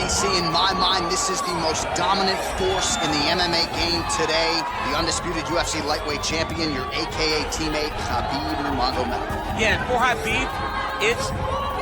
DC, in my mind, this is the most dominant force in the MMA game today. The undisputed UFC Lightweight Champion, your AKA teammate, Khabib Nurmagomedov. Yeah, and for Khabib, it's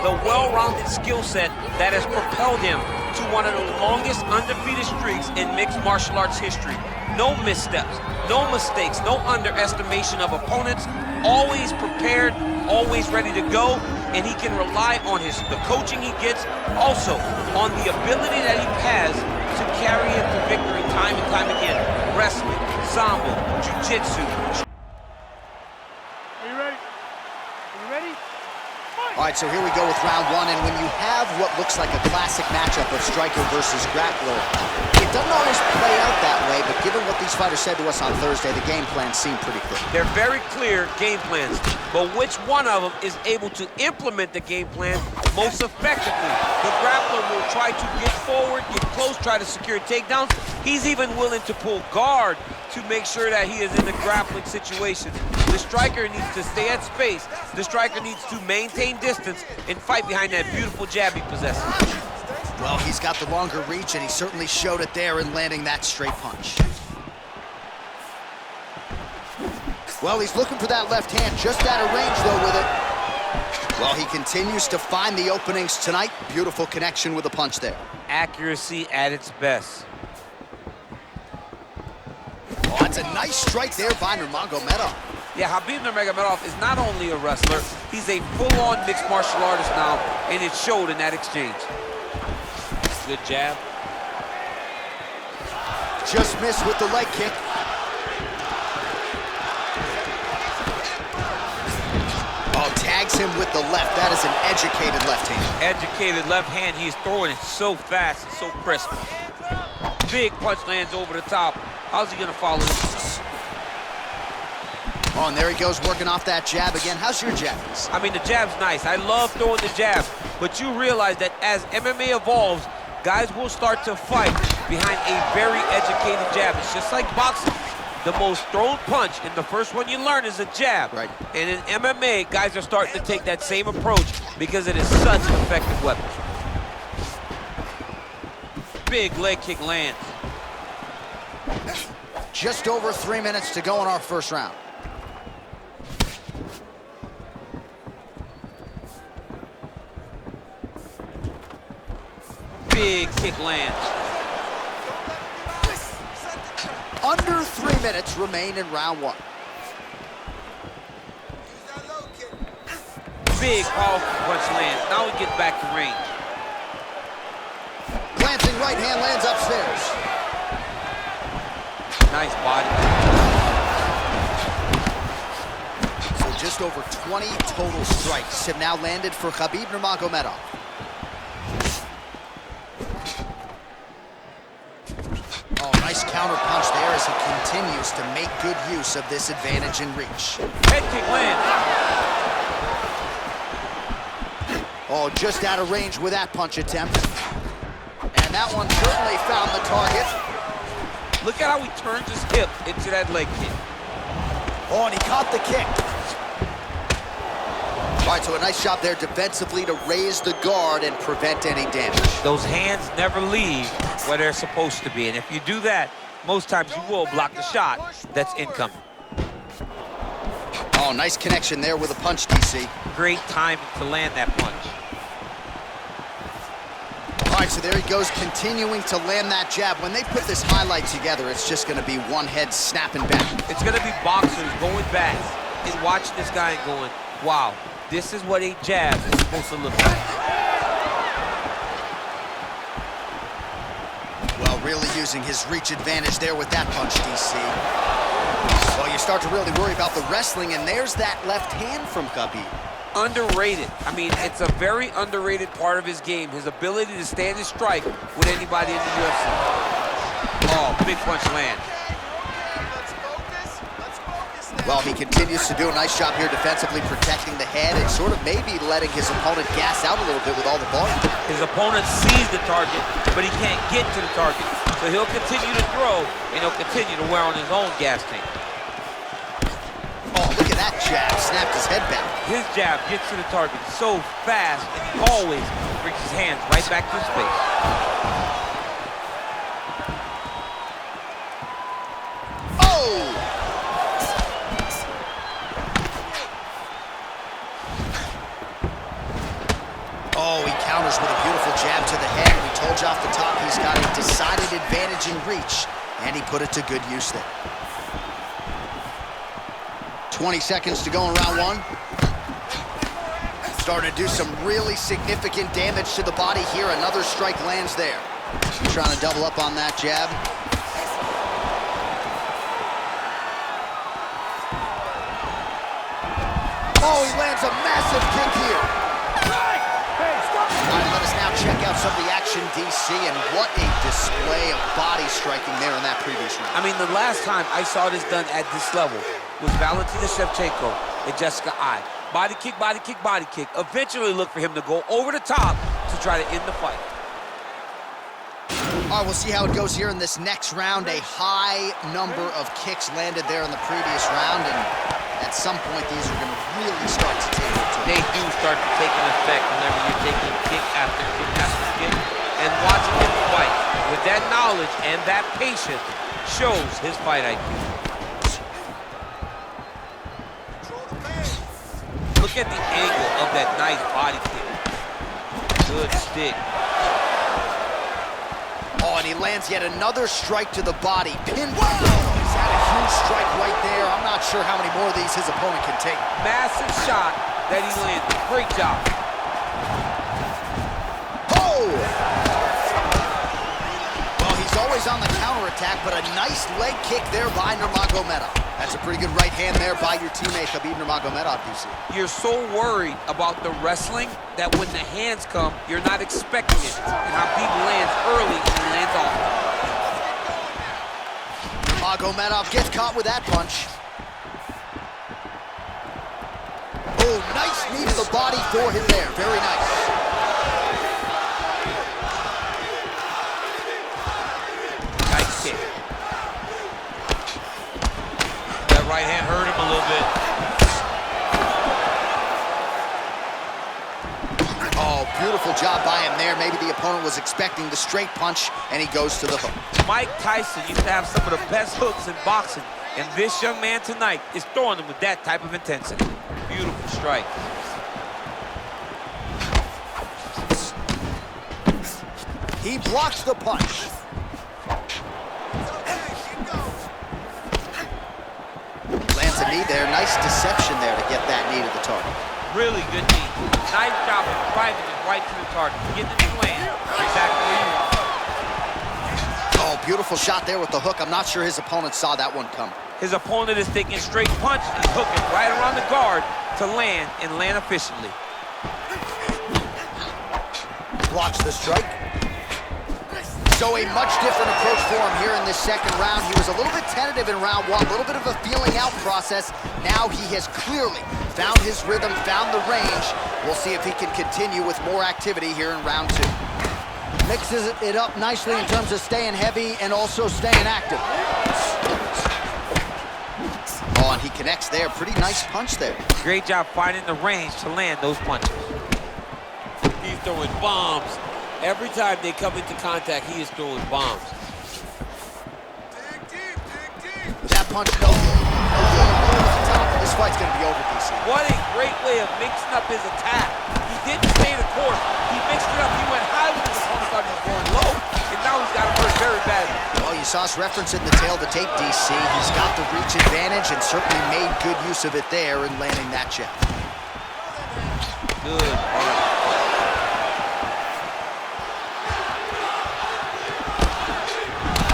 the well-rounded skill set that has propelled him to one of the longest undefeated streaks in mixed martial arts history. No missteps, no mistakes, no underestimation of opponents, always prepared, always ready to go, and he can rely on the coaching he gets, also on the ability that he has to carry him to victory time and time again. Wrestling, Sambo, jiu-jitsu. Are you ready? Are you ready? All right, so here we go with round one, and when you have what looks like a classic matchup of striker versus grappler, it doesn't always play out that way, but given what these fighters said to us on Thursday, the game plans seem pretty clear. They're very clear game plans, but which one of them is able to implement the game plan most effectively? The grappler will try to get forward, get close, try to secure takedowns. He's even willing to pull guard to make sure that he is in a grappling situation. The striker needs to stay at space. The striker needs to maintain distance and fight behind that beautiful jab he possesses. Well, he's got the longer reach, and he certainly showed it there in landing that straight punch. Well, he's looking for that left hand, just out of range, though, with it. Well, he continues to find the openings tonight. Beautiful connection with a punch there. Accuracy at its best. Oh, that's a nice strike there by Nurmagomedov. Yeah, Khabib Nurmagomedov is not only a wrestler, he's a full-on mixed martial artist now, and it showed in that exchange. Good jab. Just missed with the leg kick. Oh, tags him with the left. That is an educated left hand. Educated left hand. He's throwing it so fast and so crisp. Big punch lands over the top. How's he gonna follow this? Oh, and there he goes, working off that jab again. How's your jab? I mean, the jab's nice. I love throwing the jab, but you realize that as MMA evolves, guys will start to fight behind a very educated jab. It's just like boxing. The most thrown punch, and the first one you learn is a jab. Right. And in MMA, guys are starting to take that same approach because it is such an effective weapon. Big leg kick lands. Just over 3 minutes to go in our first round. Big kick lands. Under 3 minutes remain in round one. Big powerful punch lands. Now we get back to range. Glancing right hand lands upstairs. Nice body. So just over 20 total strikes have now landed for Khabib Nurmagomedov. Oh, nice counter punch there as he continues to make good use of this advantage in reach. Head kick lands. Oh, just out of range with that punch attempt. And that one certainly found the target. Look at how he turns his hip into that leg kick. Oh, and he caught the kick. All right, so a nice job there defensively to raise the guard and prevent any damage. Those hands never leave where they're supposed to be, and if you do that, most times you will block the shot that's incoming. Oh, nice connection there with a punch, DC. Great timing to land that punch. All right, so there he goes, continuing to land that jab. When they put this highlight together, it's just going to be one head snapping back. It's going to be boxers going back and watching this guy and going, wow, this is what a jab is supposed to look like. Well, really using his reach advantage there with that punch, DC. Well, you start to really worry about the wrestling, and there's that left hand from Khabib. Underrated. I mean, it's a very underrated part of his game, his ability to stand and strike with anybody in the UFC. Oh, big punch land. Well, he continues to do a nice job here defensively, protecting the head and sort of maybe letting his opponent gas out a little bit with all the volume. His opponent sees the target, but he can't get to the target. So he'll continue to throw, and he'll continue to wear on his own gas tank. Oh, look at that jab, snapped his head back. His jab gets to the target so fast, and he always brings his hands right back to his face. Oh! Oh, he counters with a beautiful jab to the head. We told you off the top he's got a decided advantage in reach, and he put it to good use there. 20 seconds to go in round one. Starting to do some really significant damage to the body here. Another strike lands there. Trying to double up on that jab. Oh, he lands a massive kick here. All right, let us now check out some of the action, DC, and what a display of body striking there in that previous round. I mean, the last time I saw this done at this level was Valentina Shevchenko and Jessica Ai. Body kick, body kick, body kick. Eventually look for him to go over the top to try to end the fight. All right, we'll see how it goes here in this next round. A high number of kicks landed there in the previous round, and at some point, these are going to really start to take it. They do start to take an effect whenever you're taking kick after kick after kick. And watching him fight with that knowledge and that patience shows his fight IQ. Look at the angle of that nice body kick. Good stick. Oh, and he lands yet another strike to the body. Pinpoint. He's had a huge strike right there. I'm not sure how many more of these his opponent can take. Massive shot that he landed. Great job. Oh! Well, he's always on the counterattack, but a nice leg kick there by Nurmagomedov. That's a pretty good right hand there by your teammate, Khabib Nurmagomedov, DC. You're so worried about the wrestling that when the hands come, you're not expecting it. And Khabib lands early and he lands off. Nurmagomedov gets caught with that punch. Oh, nice knee to the body for him there. Very nice. Nice kick. That right hand hurt him a little bit. Oh, beautiful job by him there. Maybe the opponent was expecting the straight punch, and he goes to the hook. Mike Tyson used to have some of the best hooks in boxing, and this young man tonight is throwing them with that type of intensity. Beautiful strike. He blocks the punch. Lands a knee there. Nice deception there to get that knee to the target. Really good knee. Nice job of driving it right to the target. Getting it to land exactly where you want. Oh, beautiful shot there with the hook. I'm not sure his opponent saw that one come. His opponent is taking straight punch and hooking right around the guard to land and land efficiently. Blocks the strike. So a much different approach for him here in this second round. He was a little bit tentative in round one, a little bit of a feeling out process. Now he has clearly found his rhythm, found the range. We'll see if he can continue with more activity here in round two. Mixes it up nicely in terms of staying heavy and also staying active. Oh, and he connects there. Pretty nice punch there. Great job finding the range to land those punches. He's throwing bombs. Every time they come into contact, he is throwing bombs. That punch, no. This fight's going to be over, DC. What a great way of mixing up his attack. He didn't stay the course. He mixed it up. He went high with his opponent, thought he was going low, and now he's got him hurt very badly. Well, you saw us referencing the tail of the tape, DC. He's got the reach advantage and certainly made good use of it there in landing that jab. Good.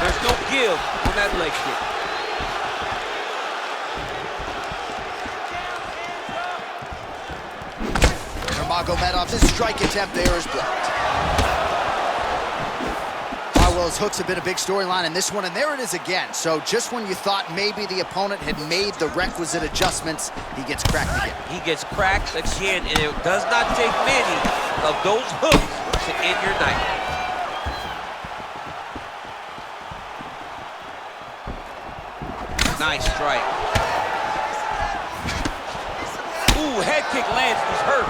There's no give on that leg kick. Nurmagomedov's strike attempt there is blocked. Well, his hooks have been a big storyline in this one, and there it is again. So just when you thought maybe the opponent had made the requisite adjustments, he gets cracked again. He gets cracked again, and it does not take many of those hooks to end your night. Nice strike. Ooh, head kick lands, he's hurt.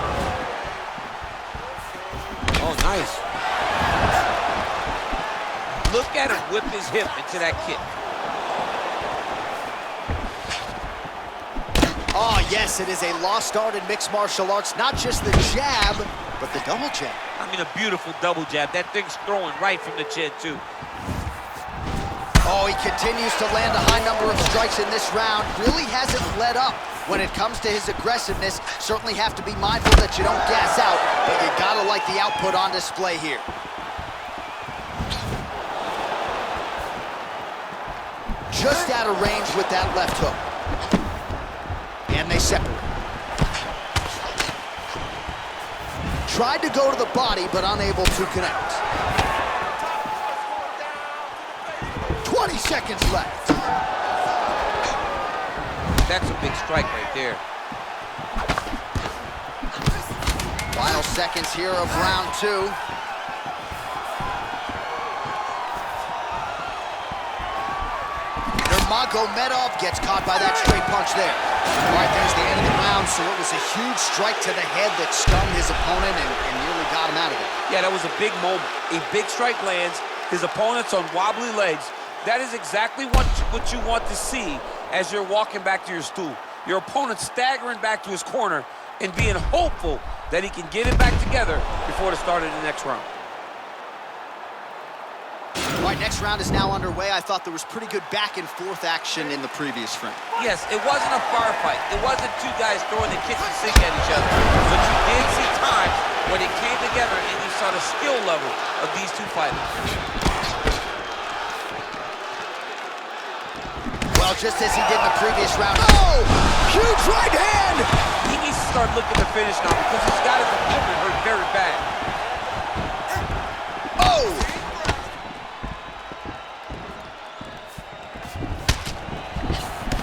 Oh, Nice. Look at him whip his hip into that kick. Oh, yes, it is a lost art in mixed martial arts. Not just the jab, but the double jab. I mean, a beautiful double jab. That thing's throwing right from the chin, too. Oh, he continues to land a high number of strikes in this round. Really hasn't let up when it comes to his aggressiveness. Certainly have to be mindful that you don't gas out, but you gotta like the output on display here. Just out of range with that left hook. And they separate. Tried to go to the body, but unable to connect. 20 seconds left. That's a big strike right there. Final seconds here of round 2. Nurmagomedov gets caught by that straight punch there. All right, there's the end of the round, so it was a huge strike to the head that stunned his opponent and nearly got him out of it. Yeah, that was a big moment. A big strike lands, his opponent's on wobbly legs. That is exactly what you want to see as you're walking back to your stool. Your opponent staggering back to his corner and being hopeful that he can get it back together before the start of the next round. All right, next round is now underway. I thought there was pretty good back and forth action in the previous frame. Yes, it wasn't a firefight. It wasn't two guys throwing the kitchen sink at each other. But you did see times when it came together and you saw the skill level of these two fighters. Well, just as he did in the previous round. Oh! Huge right hand! He needs to start looking to finish now because he's got his opponent hurt very bad. Oh!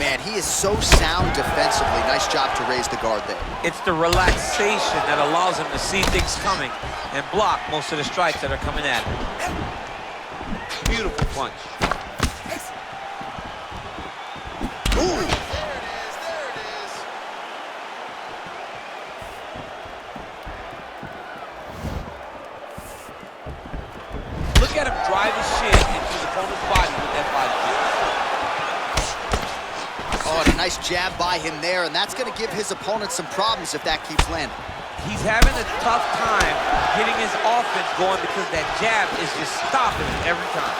Man, he is so sound defensively. Nice job to raise the guard there. It's the relaxation that allows him to see things coming and block most of the strikes that are coming at him. Beautiful punch. Ooh. Look at him drive his shin into his opponent's body with that body kick. Oh, and a nice jab by him there, and that's going to give his opponent some problems if that keeps landing. He's having a tough time getting his offense going because that jab is just stopping him every time.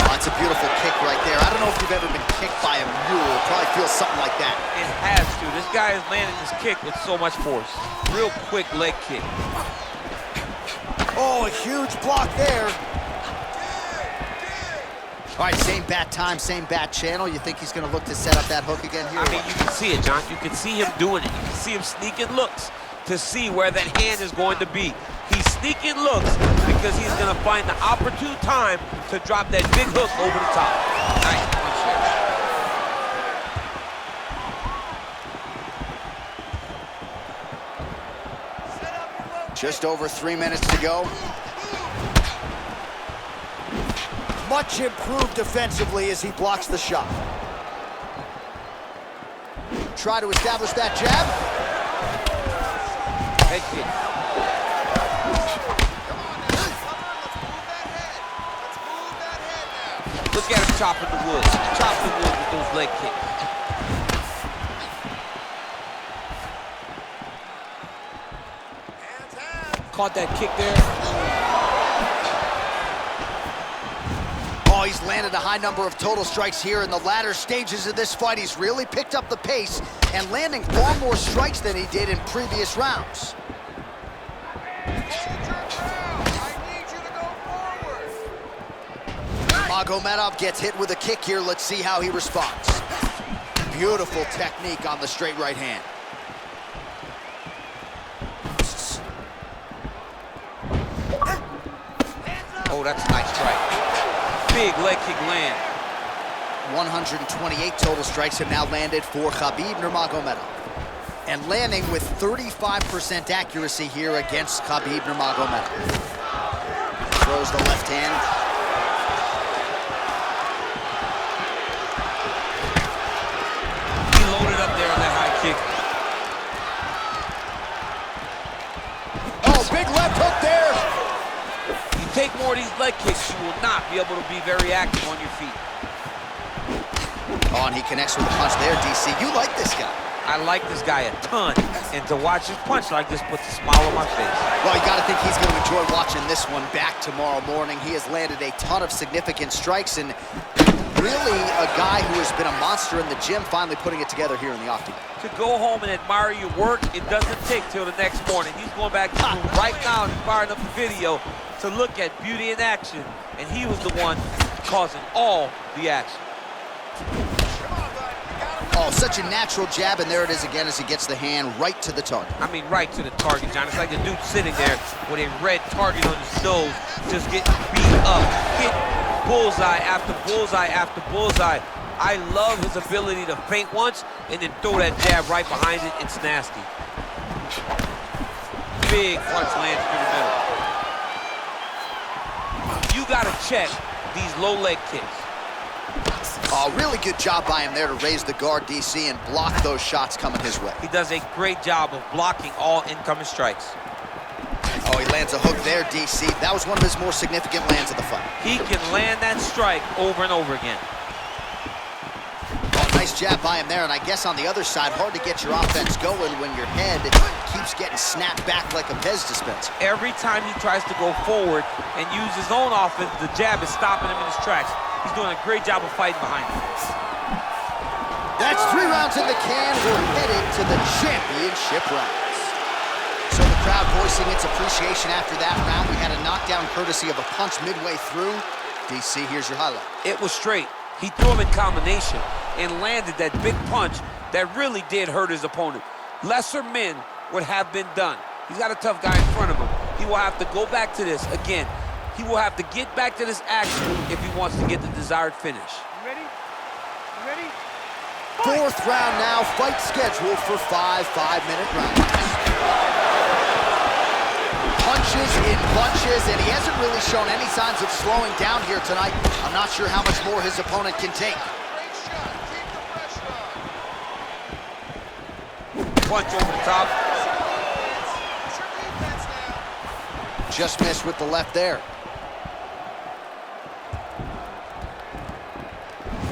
Oh, that's a beautiful kick right there. I don't know if you've ever been kicked by a mule. It probably feels something like that. It has to. This guy is landing this kick with so much force. Real quick leg kick. Oh, a huge block there. All right, same bat time, same bat channel. You think he's going to look to set up that hook again here? I mean, you can see it, John. You can see him doing it. You can see him sneaking looks to see where that hand is going to be. He's sneaking looks because he's going to find the opportune time to drop that big hook over the top. Nice punch there. Just over 3 minutes to go. Much improved defensively as he blocks the shot. Try to establish that jab. Head kick. Look at him chopping the wood. Chopping the wood with those leg kicks. Caught that kick there. Oh, he's landed a high number of total strikes here in the latter stages of this fight. He's really picked up the pace and landing far more strikes than he did in previous rounds. Nurmagomedov gets hit with a kick here. Let's see how he responds. Beautiful technique on the straight right hand. Oh, that's a nice strike. Big leg kick land. 128 total strikes have now landed for Khabib Nurmagomedov. And landing with 35% accuracy here against Khabib Nurmagomedov. Throws the left hand. He loaded up there on that high kick. Oh, big left hook there. take more of these leg kicks, you will not be able to be very active on your feet. Oh, and he connects with a punch there, DC. You like this guy. I like this guy a ton, and to watch his punch like this puts a smile on my face. Well, you got to think he's going to enjoy watching this one back tomorrow morning. He has landed a ton of significant strikes, and really a guy who has been a monster in the gym, finally putting it together here in the octagon. To go home and admire your work, it doesn't take till the next morning. He's going back to the room right now and firing up the video to look at beauty in action, and he was the one causing all the action. Oh, such a natural jab, and there it is again as he gets the hand right to the target. I mean, right to the target, John. It's like the dude sitting there with a red target on his nose, just getting beat up, hit bullseye after bullseye after bullseye. I love his ability to feint once and then throw that jab right behind it. It's nasty. Big punch lands through the middle. You gotta check these low leg kicks. Oh, really good job by him there to raise the guard, DC, and block those shots coming his way. He does a great job of blocking all incoming strikes. Oh, he lands a hook there, DC. That was one of his more significant lands of the fight. He can land that strike over and over again. Oh, nice jab by him there, and I guess on the other side, hard to get your offense going when your head keeps getting snapped back like a Pez dispenser. Every time he tries to go forward and use his own offense, the jab is stopping him in his tracks. He's doing a great job of fighting behind him. That's 3 rounds in the can. We're headed to the championship rounds. So the crowd voicing its appreciation after that round. We had a knockdown courtesy of a punch midway through. DC, here's your highlight. It was straight. He threw him in combination and landed that big punch that really did hurt his opponent. Lesser men would have been done. He's got a tough guy in front of him. He will have to go back to this again. He will have to get back to this action if he wants to get the desired finish. You ready? You ready? 4th round now, fight scheduled for 5 5-minute rounds. Punches in bunches, and he hasn't really shown any signs of slowing down here tonight. I'm not sure how much more his opponent can take. Punch over the top. Just missed with the left there.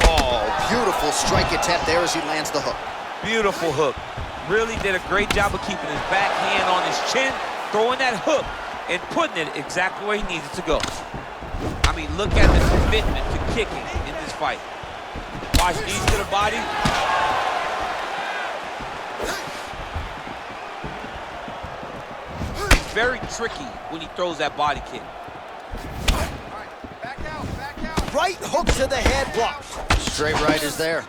Oh, beautiful strike attempt there as he lands the hook. Beautiful hook. Really did a great job of keeping his backhand on his chin, throwing that hook, and putting it exactly where he needed to go. I mean, look at the commitment to kicking in this fight. Watch knees to the body. It's very tricky when he throws that body kick. Right hook to the head, blocked. Straight right is there.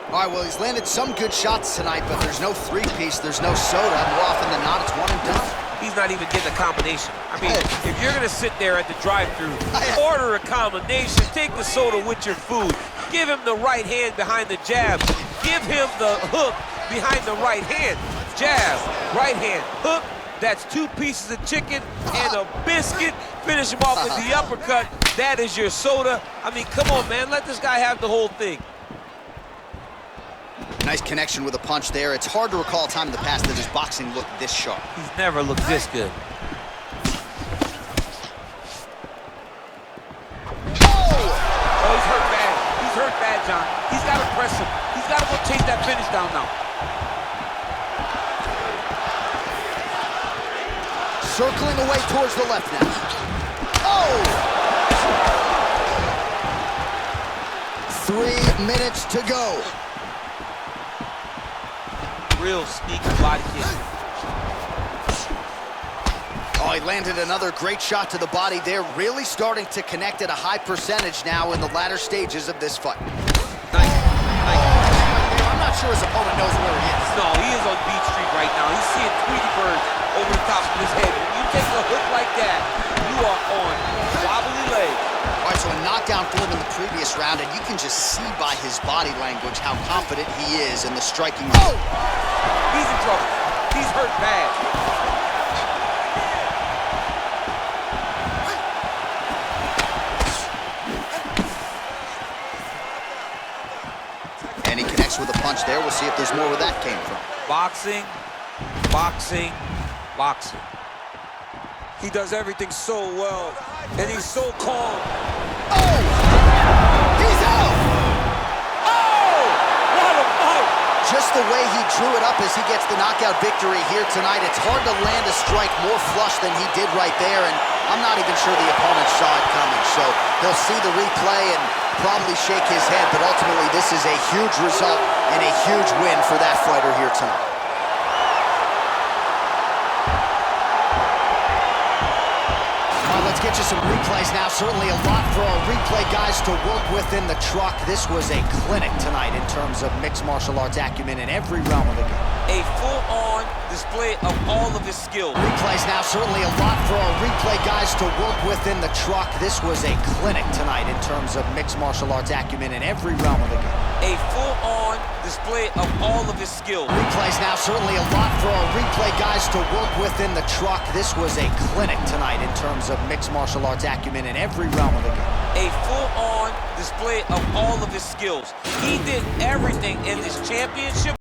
All right, well, he's landed some good shots tonight, but there's no 3-piece, there's no soda. More often than not, it's one and done. He's not even getting a combination. I mean, if you're gonna sit there at the drive-thru, order a combination, take the soda with your food, give him the right hand behind the jab, give him the hook behind the right hand. Jab, right hand, hook. That's 2 pieces of chicken and a biscuit. Finish him off with the uppercut. That is your soda. I mean, come on, man. Let this guy have the whole thing. Nice connection with a punch there. It's hard to recall a time in the past that his boxing looked this sharp. He's never looked this good. Oh, he's hurt bad. He's hurt bad, John. He's got to press him. He's got to go chase that finish down now. Circling away towards the left now. Oh! 3 minutes to go. Real sneaky body kick. Oh, he landed another great shot to the body there. Really starting to connect at a high percentage now in the latter stages of this fight. Nice. I'm not sure his opponent knows where he is. No, he is on Beat Street right now. He's seeing Tweety Bird over the top of his head. When you take a hook like that, you are on wobbly legs. All right, so a knockdown for him in the previous round, and you can just see by his body language how confident he is in the striking. Oh! He's in trouble. He's hurt bad. And he connects with a punch there. We'll see if there's more where that came from. Boxing, boxing, boxing. He does everything so well, and he's so calm. Oh! He's out! Oh! What a fight! Just the way he drew it up as he gets the knockout victory here tonight, it's hard to land a strike more flush than he did right there, and I'm not even sure the opponent saw it coming, so he'll see the replay and probably shake his head, but ultimately this is a huge result and a huge win for that fighter here tonight. Let's get you some replays now. Certainly a lot for our replay guys to work with in the truck. This was a clinic tonight in terms of mixed martial arts acumen in every realm of the game. A full-on display of all of his skills. Replays now. Certainly a lot for our replay guys to work with in the truck. This was a clinic tonight in terms of mixed martial arts acumen in every realm of the game. A full-on display of all of his skills. Replays now. Certainly a lot for our replay guys to work with in the truck. This was a clinic tonight in terms of mixed martial arts acumen in every realm of the game. A full-on display of all of his skills. He did everything in this championship.